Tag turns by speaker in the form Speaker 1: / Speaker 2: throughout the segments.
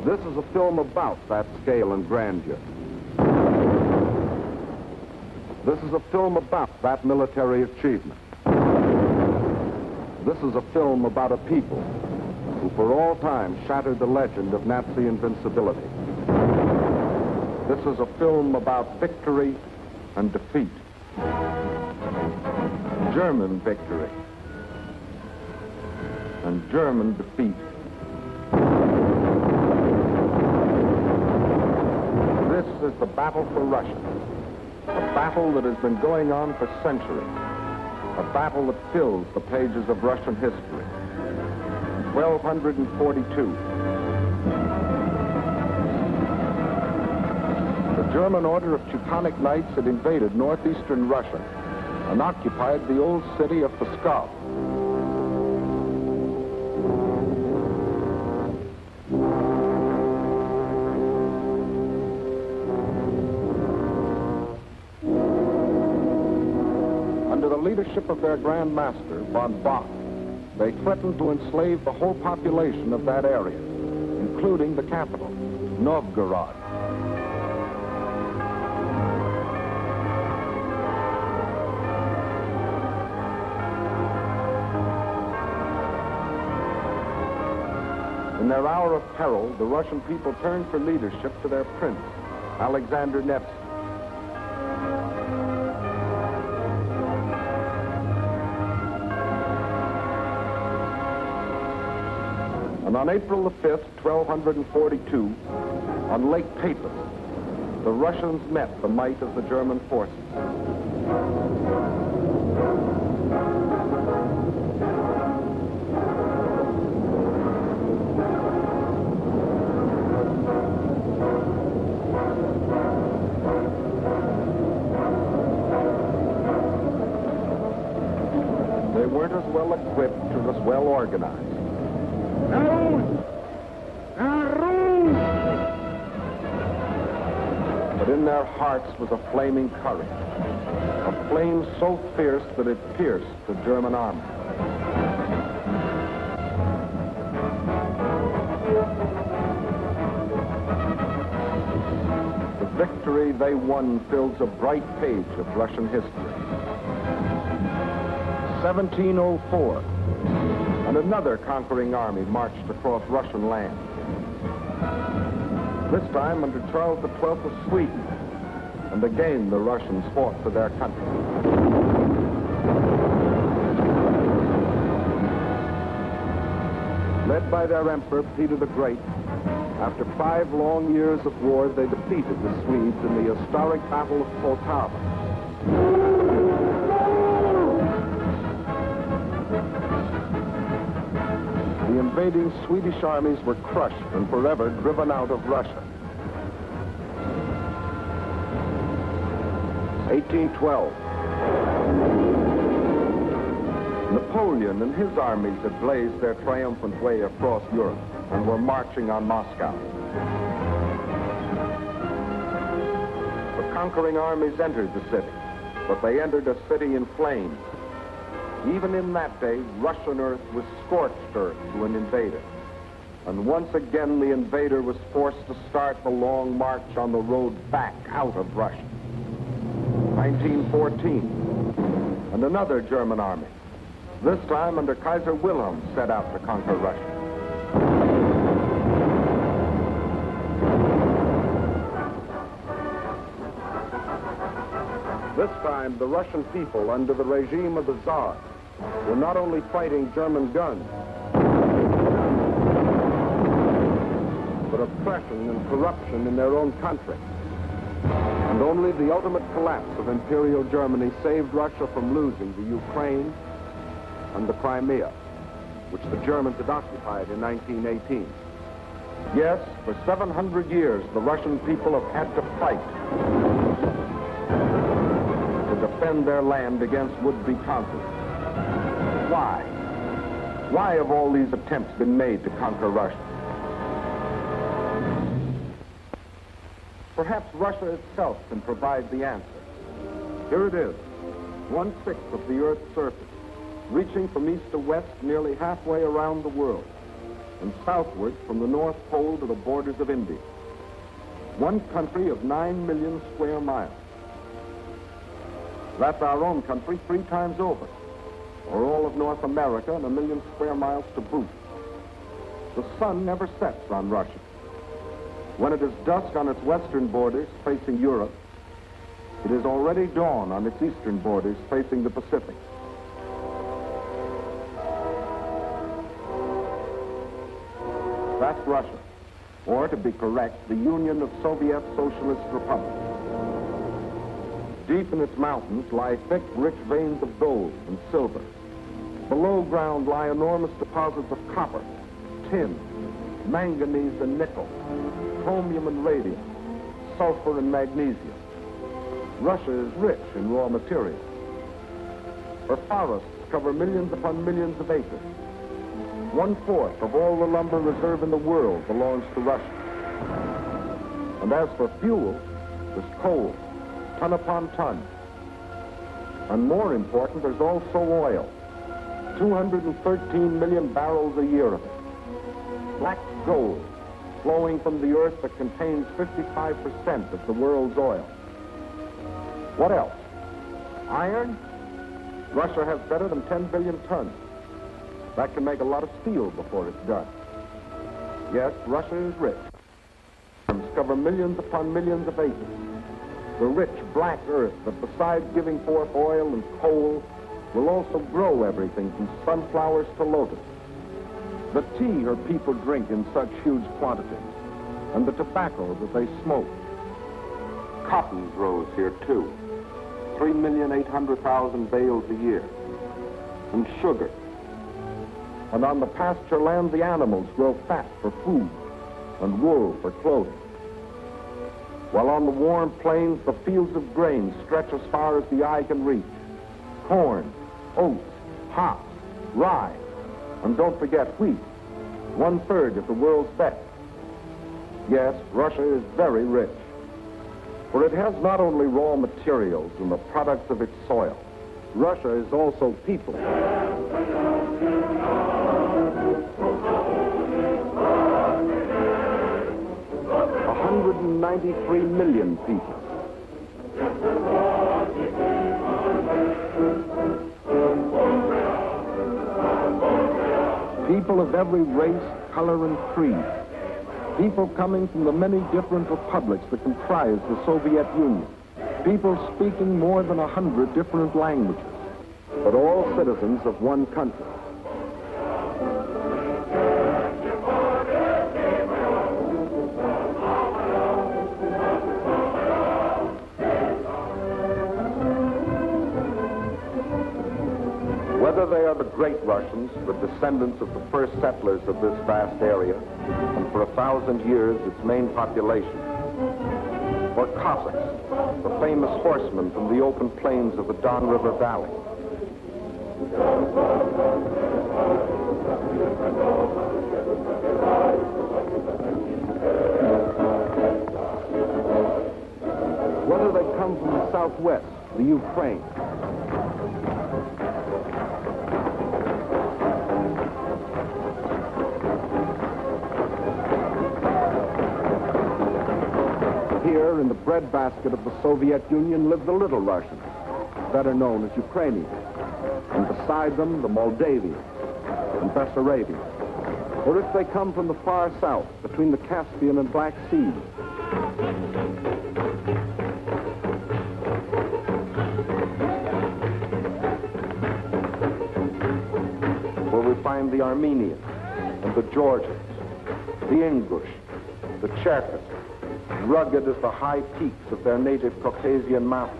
Speaker 1: This is a film about that scale and grandeur. This is a film about that military achievement. This is a film about a people who for all time shattered the legend of Nazi invincibility. This is a film about victory and defeat. German victory and German defeat. This is the battle for Russia, a battle that has been going on for centuries, a battle that fills the pages of Russian history. 1242. The German Order of Teutonic Knights had invaded northeastern Russia and occupied the old city of Pskov. Under the leadership of their Grand Master, von Bock, they threatened to enslave the whole population of that area, including the capital, Novgorod. In their hour of peril, the Russian people turned for leadership to their prince, Alexander Nevsky. And on April the 5th, 1242, on Lake Peipus, the Russians met the might of the German forces. They weren't as well equipped or as well organized. But in their hearts was a flaming courage, a flame so fierce that it pierced the German army. The victory they won fills a bright page of Russian history. 1704, and another conquering army marched across Russian land. This time under Charles XII of Sweden, and again the Russians fought for their country. Led by their emperor, Peter the Great, after 5 long years of war, they defeated the Swedes in the historic Battle of Poltava. The invading Swedish armies were crushed and forever driven out of Russia. 1812. Napoleon and his armies had blazed their triumphant way across Europe and were marching on Moscow. The conquering armies entered the city, but they entered a city in flames. Even in that day, Russian earth was scorched earth to an invader. And once again, the invader was forced to start the long march on the road back out of Russia. 1914, and another German army, this time under Kaiser Wilhelm, set out to conquer Russia. This time, the Russian people, under the regime of the Tsar, were not only fighting German guns, but oppression and corruption in their own country. And only the ultimate collapse of Imperial Germany saved Russia from losing the Ukraine and the Crimea, which the Germans had occupied in 1918. Yes, for 700 years, the Russian people have had to fight to defend their land against would-be conquerors. Why? Why have all these attempts been made to conquer Russia? Perhaps Russia itself can provide the answer. Here it is, 1/6 of the Earth's surface, reaching from east to west nearly halfway around the world. and southwards from the North Pole to the borders of India. One country of 9 million square miles. That's our own country 3 times over, or all of North America and 1 million square miles to boot. The sun never sets on Russia. When it is dusk on its western borders facing Europe, it is already dawn on its eastern borders facing the Pacific. That's Russia, or to be correct, the Union of Soviet Socialist Republics. Deep in its mountains lie thick, rich veins of gold and silver. Below ground lie enormous deposits of copper, tin, manganese and nickel, chromium and radium, sulfur and magnesium. Russia is rich in raw materials. Her forests cover millions upon millions of acres. 1/4 of all the lumber reserve in the world belongs to Russia. And as for fuel, there's coal, ton upon ton. And more important, there's also oil. 213 million barrels a year of it. Black gold flowing from the earth that contains 55% of the world's oil. What else? Iron? Russia has better than 10 billion tons. That can make a lot of steel before it's done. Yes, Russia is rich. Farms cover millions upon millions of acres. The rich black earth that besides giving forth oil and coal will also grow everything from sunflowers to lotus. The tea her people drink in such huge quantities, and the tobacco that they smoke. Cotton grows here too, 3,800,000 bales a year. And sugar. And on the pasture land, the animals grow fat for food and wool for clothing. While on the warm plains, the fields of grain stretch as far as the eye can reach. Corn, oats, hops, rye, and don't forget wheat, 1/3 of the world's best. Yes, Russia is very rich, for it has not only raw materials and the products of its soil. Russia is also people. 193 million people. People of every race, color, and creed. People coming from the many different republics that comprise the Soviet Union. People speaking more than 100 different languages, but all citizens of one country. Whether they are the great Russians, the descendants of the first settlers of this vast area, and for 1,000 years its main population, or Cossacks, the famous horsemen from the open plains of the Don River Valley. Whether they come from the southwest, the Ukraine, here in the breadbasket of the Soviet Union live the Little Russians, better known as Ukrainians, and beside them the Moldavians and Bessarabians. Or if they come from the far south, between the Caspian and Black Seas, where we find the Armenians and the Georgians, the English, the Cherkasses, rugged as the high peaks of their native Caucasian mountains.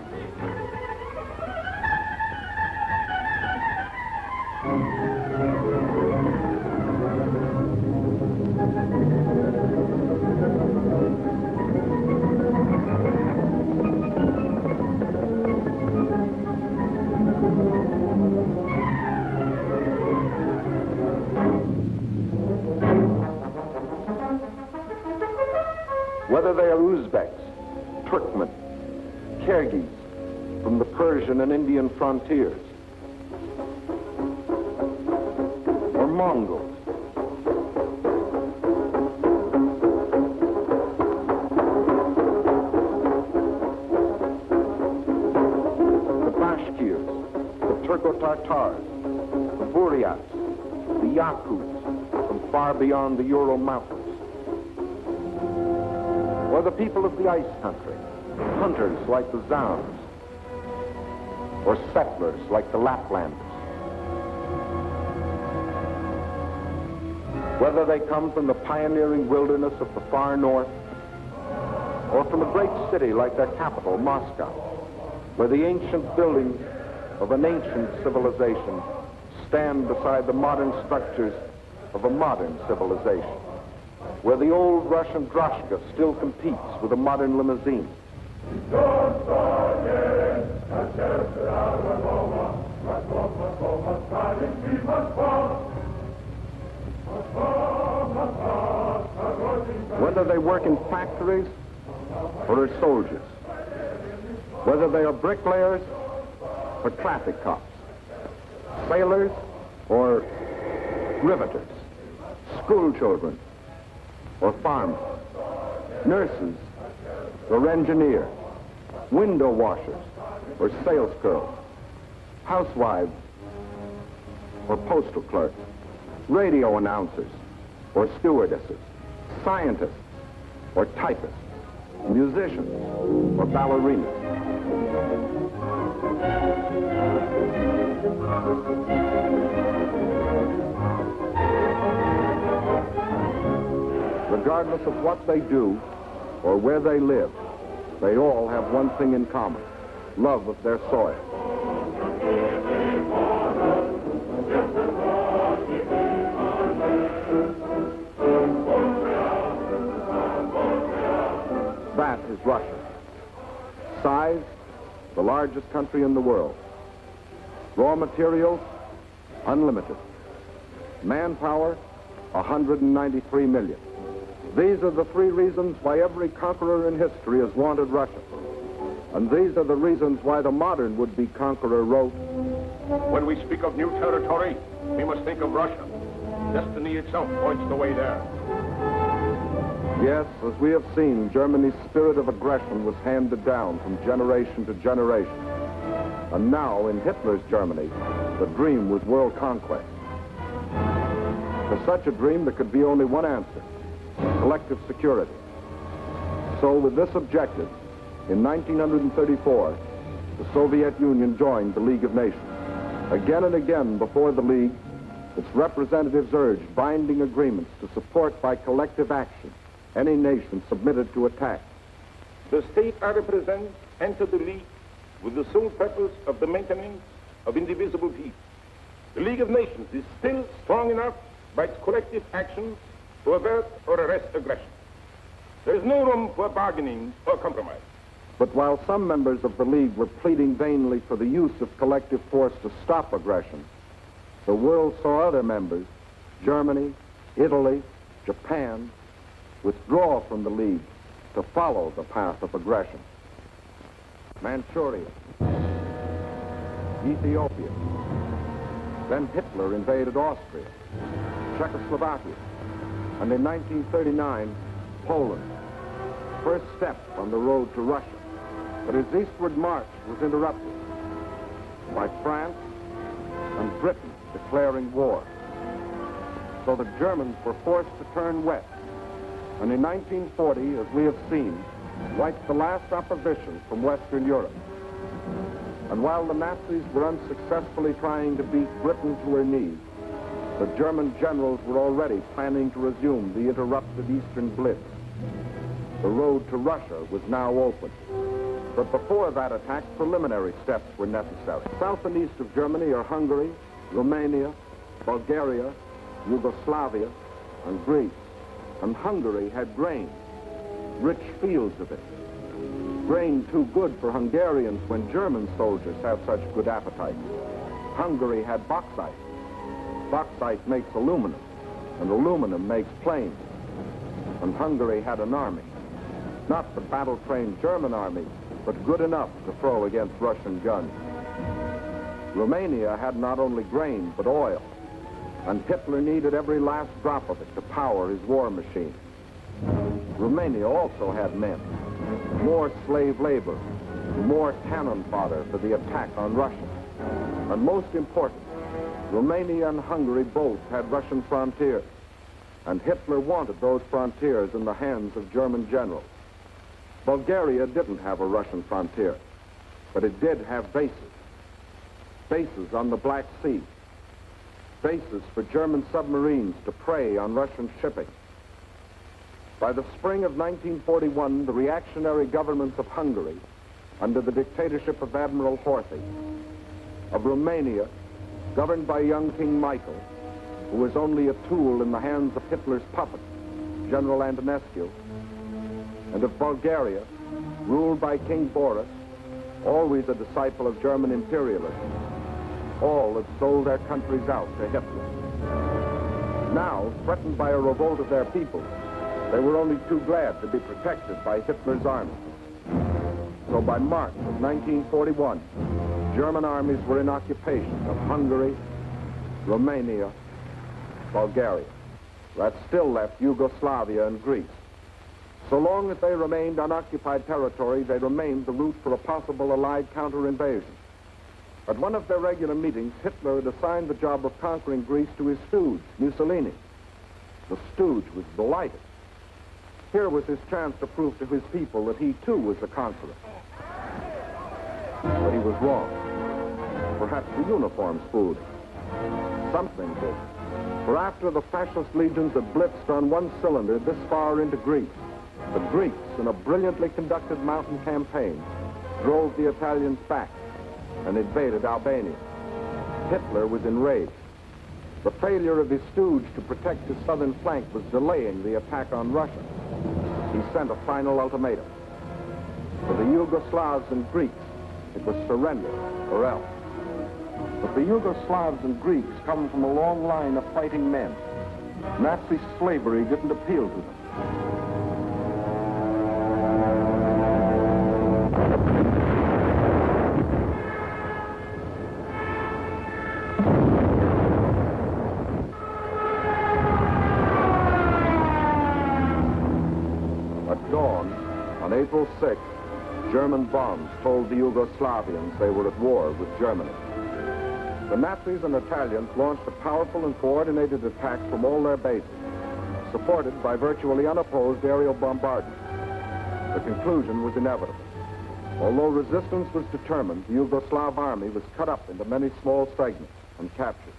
Speaker 1: Whether they are Uzbeks, Turkmen, Kyrgyz, from the Persian and Indian frontiers, or Mongols, Tatars, the Buryats, the Yakuts from far beyond the Ural Mountains, or the people of the ice country, hunters like the Zauns, or settlers like the Laplanders. Whether they come from the pioneering wilderness of the far north, or from a great city like their capital, Moscow, where the ancient buildings of an ancient civilization stand beside the modern structures of a modern civilization, where the old Russian droshka still competes with a modern limousine. Whether they work in factories or as soldiers, whether they are bricklayers or traffic cops, sailors or riveters, school children or farmers, nurses or engineers, window washers or sales girls, housewives or postal clerks, radio announcers or stewardesses, scientists or typists, musicians or ballerinas. Regardless of what they do or where they live, they all have one thing in common: love of their soil. That is Russia. Size, the largest country in the world. Raw materials, unlimited. Manpower, 193 million. These are the three reasons why every conqueror in history has wanted Russia. And these are the reasons why the modern would-be conqueror wrote,
Speaker 2: "When we speak of new territory, we must think of Russia. Destiny itself points the way there."
Speaker 1: Yes, as we have seen, Germany's spirit of aggression was handed down from generation to generation. And now, in Hitler's Germany, the dream was world conquest. For such a dream, there could be only one answer: collective security. So, with this objective, in 1934, the Soviet Union joined the League of Nations. Again and again before the League, its representatives urged binding agreements to support by collective action any nation submitted to attack.
Speaker 2: The states I represent entered the League with the sole purpose of the maintenance of indivisible peace. The League of Nations is still strong enough by its collective action to avert or arrest aggression. There is no room for bargaining or compromise.
Speaker 1: But while some members of the League were pleading vainly for the use of collective force to stop aggression, the world saw other members, Germany, Italy, Japan, withdraw from the League to follow the path of aggression. Manchuria, Ethiopia, then Hitler invaded Austria, Czechoslovakia, and in 1939, Poland, first step on the road to Russia. But his eastward march was interrupted by France and Britain declaring war. So the Germans were forced to turn west, and in 1940, as we have seen, wiped the last opposition from Western Europe. And while the Nazis were unsuccessfully trying to beat Britain to her knees, the German generals were already planning to resume the interrupted Eastern Blitz. The road to Russia was now open. But before that attack, preliminary steps were necessary. South and east of Germany are Hungary, Romania, Bulgaria, Yugoslavia, and Greece. And Hungary had grain, rich fields of it. Grain too good for Hungarians when German soldiers have such good appetites. Hungary had bauxite. Bauxite makes aluminum, and aluminum makes planes. And Hungary had an army. Not the battle-trained German army, but good enough to throw against Russian guns. Romania had not only grain, but oil. And Hitler needed every last drop of it to power his war machine. Romania also had men, more slave labor, more cannon fodder for the attack on Russia. And most important, Romania and Hungary both had Russian frontiers, and Hitler wanted those frontiers in the hands of German generals. Bulgaria didn't have a Russian frontier, but it did have bases. Bases on the Black Sea. Bases for German submarines to prey on Russian shipping. By the spring of 1941, the reactionary governments of Hungary, under the dictatorship of Admiral Horthy, of Romania, governed by young King Michael, who was only a tool in the hands of Hitler's puppet, General Antonescu, and of Bulgaria, ruled by King Boris, always a disciple of German imperialism. All had sold their countries out to Hitler. Now, threatened by a revolt of their people, they were only too glad to be protected by Hitler's army. So by March of 1941, German armies were in occupation of Hungary, Romania, Bulgaria. That still left Yugoslavia and Greece. So long as they remained unoccupied territory, they remained the route for a possible Allied counter-invasion. At one of their regular meetings, Hitler had assigned the job of conquering Greece to his stooge, Mussolini. The stooge was delighted. Here was his chance to prove to his people that he too was a conqueror. But he was wrong. Perhaps the uniforms fooled him. Something did. For after the fascist legions had blitzed on one cylinder this far into Greece, the Greeks, in a brilliantly conducted mountain campaign, drove the Italians back and invaded Albania. Hitler was enraged. The failure of his stooge to protect his southern flank was delaying the attack on Russia. He sent a final ultimatum. For the Yugoslavs and Greeks, it was surrender or else. But the Yugoslavs and Greeks come from a long line of fighting men. Nazi slavery didn't appeal to them. At dawn, on April 6th, German bombs told the Yugoslavians they were at war with Germany. The Nazis and Italians launched a powerful and coordinated attack from all their bases, supported by virtually unopposed aerial bombardment. The conclusion was inevitable. Although resistance was determined, the Yugoslav army was cut up into many small segments and captured.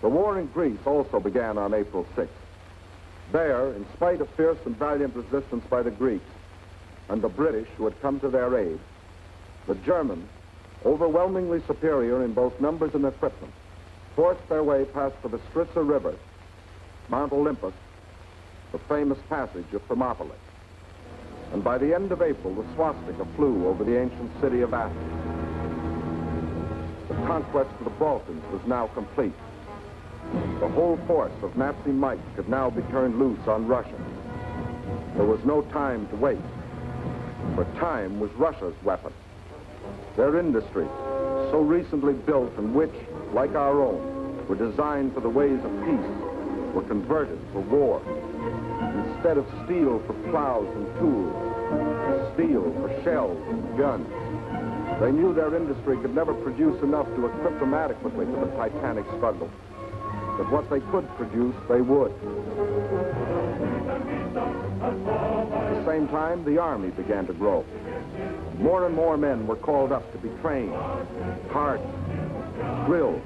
Speaker 1: The war in Greece also began on April 6th. There, in spite of fierce and valiant resistance by the Greeks and the British who had come to their aid, the Germans, overwhelmingly superior in both numbers and equipment, forced their way past the Bistritsa River, Mount Olympus, the famous passage of Thermopylae. And by the end of April, the swastika flew over the ancient city of Athens. The conquest of the Balkans was now complete. The whole force of Nazi might could now be turned loose on Russia. There was no time to waste, for time was Russia's weapon. Their industries, so recently built and which, like our own, were designed for the ways of peace, were converted for war. Instead of steel for plows and tools, steel for shells and guns. They knew their industry could never produce enough to equip them adequately for the titanic struggle. But what they could produce, they would. At the same time, the army began to grow. More and more men were called up to be trained, hardened, drilled,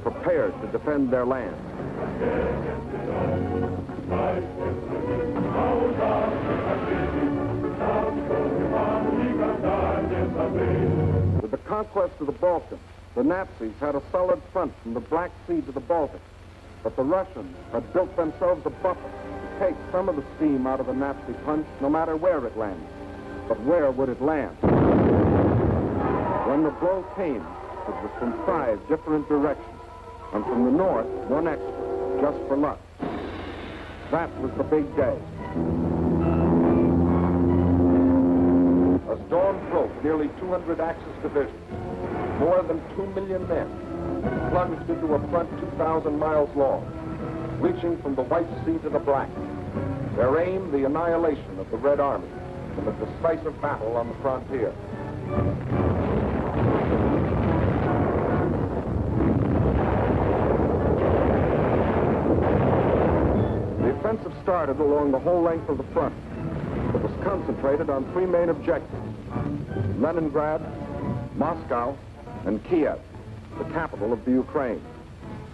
Speaker 1: prepared to defend their land. With the conquest of the Balkans, the Nazis had a solid front from the Black Sea to the Baltic, but the Russians had built themselves a buffer to take some of the steam out of the Nazi punch, no matter where it landed. But where would it land? When the blow came, it was from 5 different directions, and from the north, 1 extra, just for luck. That was the big day. As dawn broke, nearly 200 Axis divisions, more than 2 million men, plunged into a front 2,000 miles long, reaching from the White Sea to the Black. Their aim, the annihilation of the Red Army in a decisive battle on the frontier. offensive started along the whole length of the front. It was concentrated on three main objectives: Leningrad, Moscow, and Kiev, the capital of the Ukraine.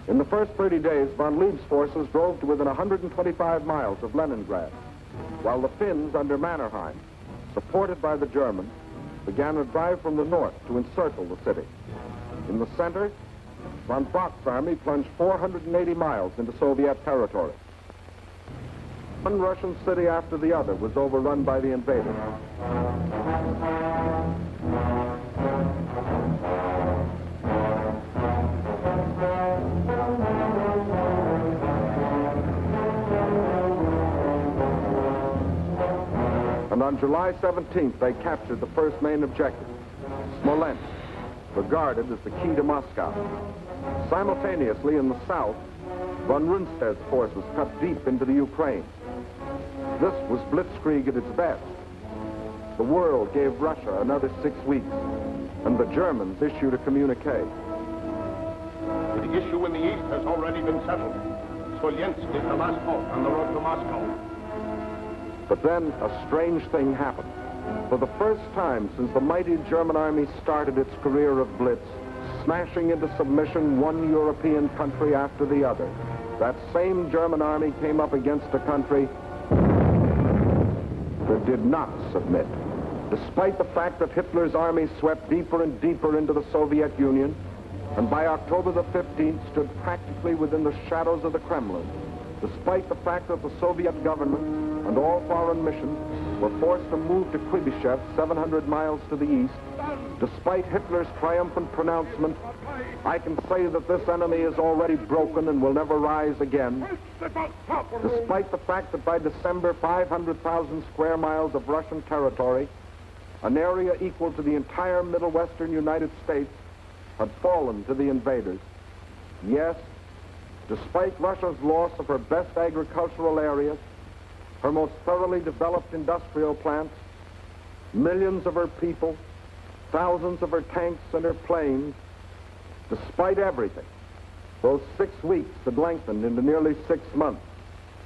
Speaker 1: In the first 30 days, von Lieb's forces drove to within 125 miles of Leningrad, while the Finns under Mannerheim, supported by the Germans, began a drive from the north to encircle the city. In the center, von Bock's army plunged 480 miles into Soviet territory. One Russian city after the other was overrun by the invaders. And on July 17th, they captured the first main objective, Smolensk, regarded as the key to Moscow. Simultaneously, in the south, von Rundstedt's forces cut deep into the Ukraine. This was blitzkrieg at its best. The world gave Russia another 6 weeks, and the Germans issued a communique.
Speaker 2: The issue in the east has already been settled. Smolensk is the last halt on the road to Moscow.
Speaker 1: But then a strange thing happened. For the first time since the mighty German army started its career of blitz, smashing into submission one European country after the other, that same German army came up against a country that did not submit. Despite the fact that Hitler's army swept deeper and deeper into the Soviet Union, and by October the 15th stood practically within the shadows of the Kremlin, despite the fact that the Soviet government and all foreign missions were forced to move to Kuibyshev, 700 miles to the east, despite Hitler's triumphant pronouncement, I can say that this enemy is already broken and will never rise again. Despite the fact that by December, 500,000 square miles of Russian territory, an area equal to the entire Middle Western United States, had fallen to the invaders. Yes, despite Russia's loss of her best agricultural areas, her most thoroughly developed industrial plants, millions of her people, thousands of her tanks and her planes, despite everything, those 6 weeks had lengthened into nearly 6 months,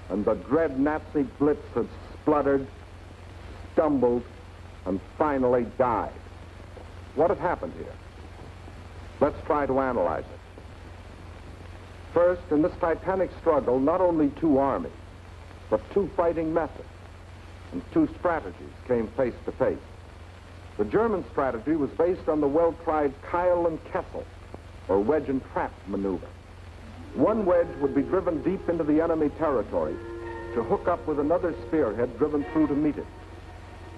Speaker 1: and the dread Nazi blitz had spluttered, stumbled, and finally died. What had happened here? Let's try to analyze it. First, in this titanic struggle, not only two armies, but two fighting methods and two strategies came face to face. The German strategy was based on the well-tried Keil and Kessel, or wedge and trap maneuver. One wedge would be driven deep into the enemy territory to hook up with another spearhead driven through to meet it.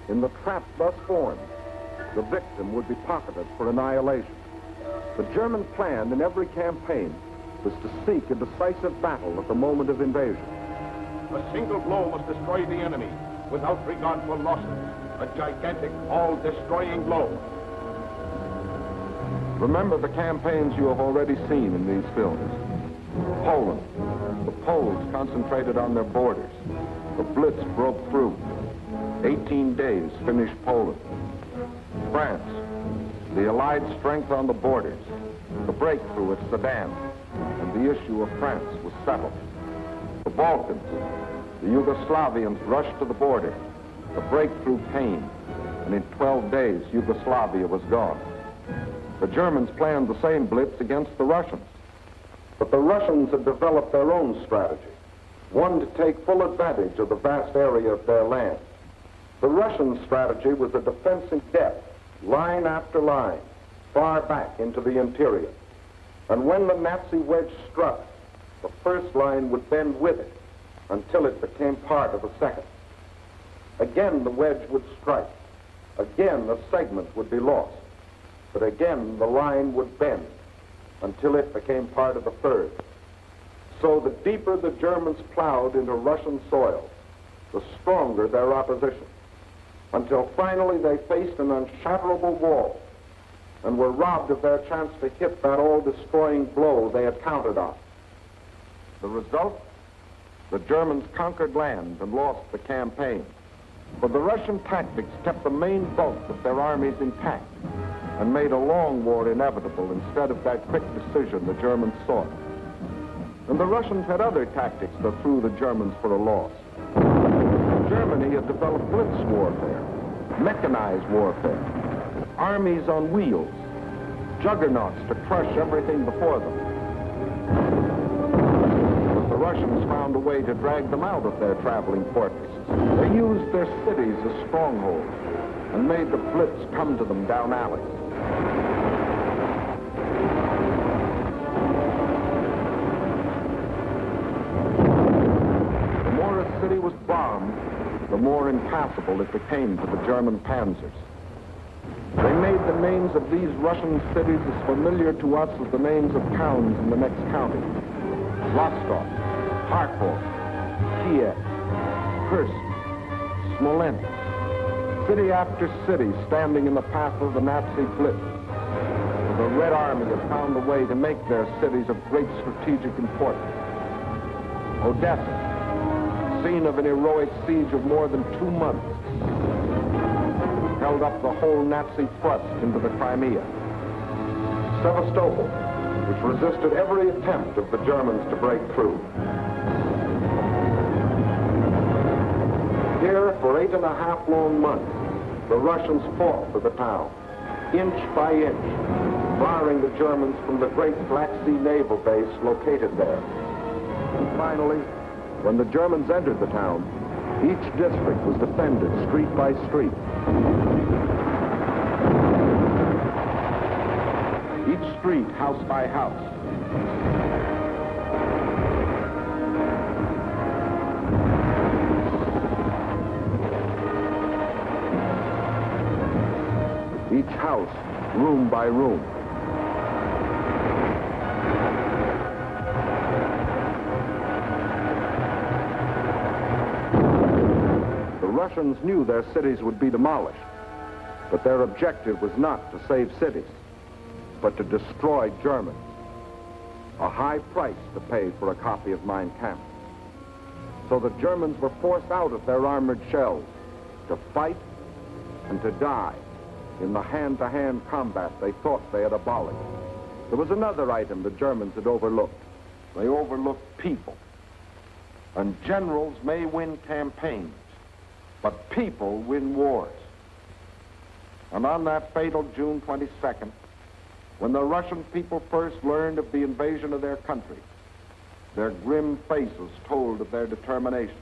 Speaker 1: In the trap thus formed, the victim would be pocketed for annihilation. The German plan in every campaign was to seek a decisive battle at the moment of invasion.
Speaker 2: A single blow must destroy the enemy without regard for losses. A gigantic, all-destroying blow.
Speaker 1: Remember the campaigns you have already seen in these films. Poland. The Poles concentrated on their borders. The Blitz broke through. 18 days finished Poland. France. The Allied strength on the borders. The breakthrough at Sedan. And the issue of France was settled. The Balkans. The Yugoslavians rushed to the border. The breakthrough came, and in 12 days, Yugoslavia was gone. The Germans planned the same blitz against the Russians. But the Russians had developed their own strategy, one to take full advantage of the vast area of their land. The Russian strategy was a defense in depth, line after line, far back into the interior. And when the Nazi wedge struck, the first line would bend with it until it became part of the second. Again, the wedge would strike. Again, a segment would be lost. But again, the line would bend until it became part of the third. So the deeper the Germans plowed into Russian soil, the stronger their opposition, until finally they faced an unshatterable wall and were robbed of their chance to hit that all-destroying blow they had counted on. The result? The Germans conquered land and lost the campaign. But the Russian tactics kept the main bulk of their armies intact and made a long war inevitable instead of that quick decision the Germans sought. And the Russians had other tactics that threw the Germans for a loss. Germany had developed blitz warfare, mechanized warfare, armies on wheels, juggernauts to crush everything before them. But the Russians found a way to drag them out of their traveling fortresses. They used their cities as strongholds and made the blitz come to them down alleys. The more a city was bombed, the more impassable it became to the German panzers. They made the names of these Russian cities as familiar to us as the names of towns in the next county. Rostov, Kharkov, Kiev, Kursk, Smolensk. City after city standing in the path of the Nazi blitz. The Red Army had found a way to make their cities of great strategic importance. Odessa, scene of an heroic siege of more than 2 months, held up the whole Nazi thrust into the Crimea. Sevastopol, which resisted every attempt of the Germans to break through. Here, for 8.5 long months, the Russians fought for the town, inch by inch, barring the Germans from the great Black Sea naval base located there. And finally, when the Germans entered the town, each district was defended street by street. Each street house by house. Each house, room by room. The Russians knew their cities would be demolished, but their objective was not to save cities, but to destroy Germans. A high price to pay for a copy of Mein Kampf. So the Germans were forced out of their armored shells to fight and to die in the hand-to-hand combat they thought they had abolished. There was another item the Germans had overlooked. They overlooked people. And generals may win campaigns, but people win wars. And on that fatal June 22nd, when the Russian people first learned of the invasion of their country, their grim faces told of their determination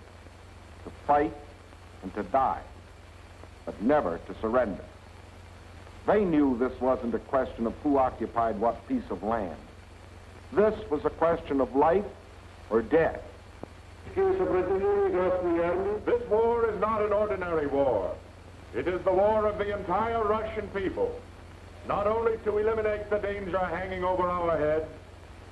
Speaker 1: to fight and to die, but never to surrender. They knew this wasn't a question of who occupied what piece of land. This was a question of life or death.
Speaker 2: This war is not an ordinary war. It is the war of the entire Russian people, not only to eliminate the danger hanging over our heads,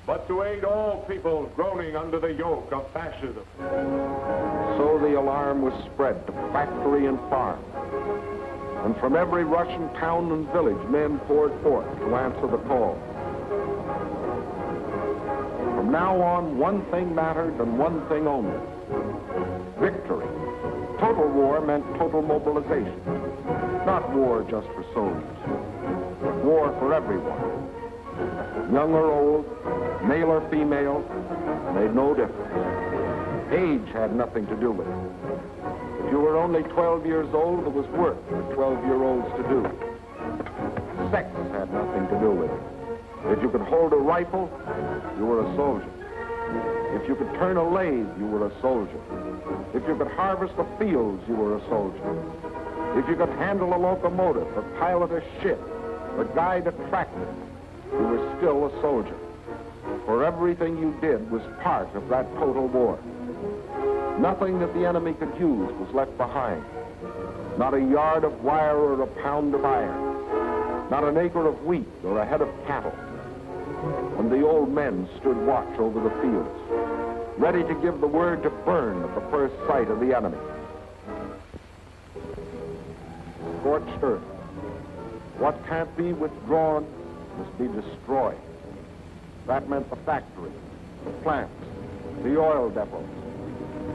Speaker 2: but to aid all people groaning under the yoke of fascism.
Speaker 1: So the alarm was spread to factory and farm. And from every Russian town and village, men poured forth to answer the call. From now on, one thing mattered and one thing only: victory. Total war meant total mobilization. Not war just for soldiers, but war for everyone. Young or old, male or female, made no difference. Age had nothing to do with it. If you were only 12 years old, there was work for 12-year-olds to do. Sex had nothing to do with it. If you could hold a rifle, you were a soldier. If you could turn a lathe, you were a soldier. If you could harvest the fields, you were a soldier. If you could handle a locomotive, or pilot a ship, or guide a tractor, you were still a soldier. For everything you did was part of that total war. Nothing that the enemy could use was left behind. Not a yard of wire or a pound of iron. Not an acre of wheat or a head of cattle. And the old men stood watch over the fields, ready to give the word to burn at the first sight of the enemy. Scorched earth. What can't be withdrawn must be destroyed. That meant the factories, the plants, the oil depots.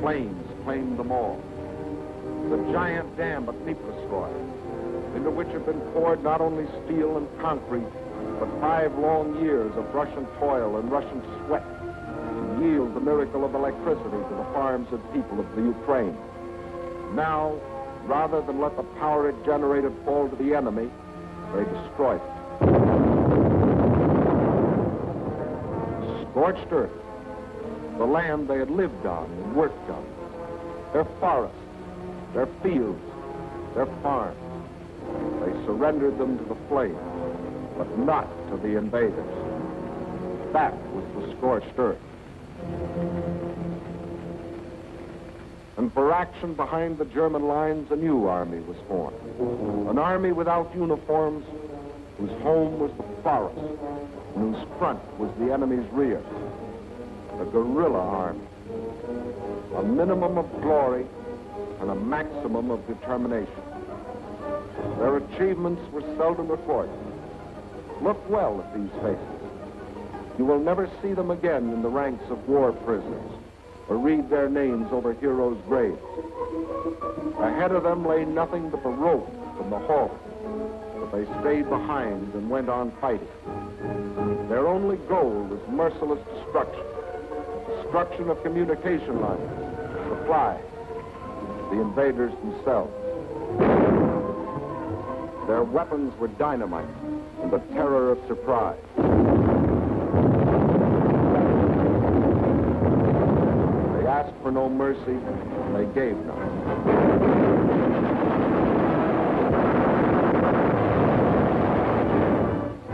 Speaker 1: Flames claimed them all. The giant dam at Dnipro, into which had been poured not only steel and concrete, but 5 long years of Russian toil and Russian sweat, and yield the miracle of electricity to the farms and people of the Ukraine. Now, rather than let the power it generated fall to the enemy, they destroyed it. Scorched earth, the land they had lived on and worked on, their forests, their fields, their farms. They surrendered them to the flames, but not to the invaders. That was the scorched earth. And for action behind the German lines, a new army was formed. An army without uniforms, whose home was the forest, and whose front was the enemy's rear. A guerrilla army. A minimum of glory and a maximum of determination. Their achievements were seldom recorded. Look well at these faces. You will never see them again in the ranks of war prisoners or read their names over heroes' graves. Ahead of them lay nothing but the rope and the halt, but they stayed behind and went on fighting. Their only goal was merciless destruction. Destruction of communication lines, supplies, the invaders themselves. Their weapons were dynamite and the terror of surprise. They asked for no mercy, and they gave none.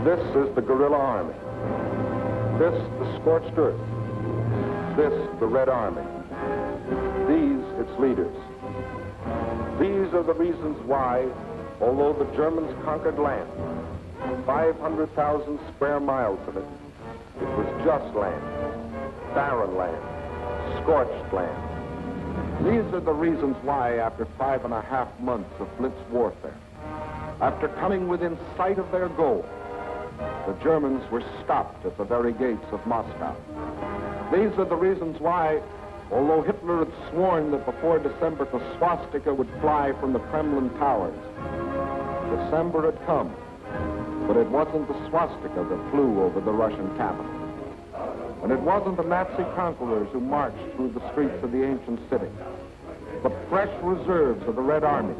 Speaker 1: This is the guerrilla army. This, the scorched earth. This, the Red Army. These, its leaders. These are the reasons why, although the Germans conquered land, 500,000 square miles of it, it was just land, barren land, scorched land. These are the reasons why, after 5.5 months of blitz warfare, after coming within sight of their goal, the Germans were stopped at the very gates of Moscow. These are the reasons why, although Hitler had sworn that before December the swastika would fly from the Kremlin towers, December had come, but it wasn't the swastika that flew over the Russian capital. And it wasn't the Nazi conquerors who marched through the streets of the ancient city, but fresh reserves of the Red Army,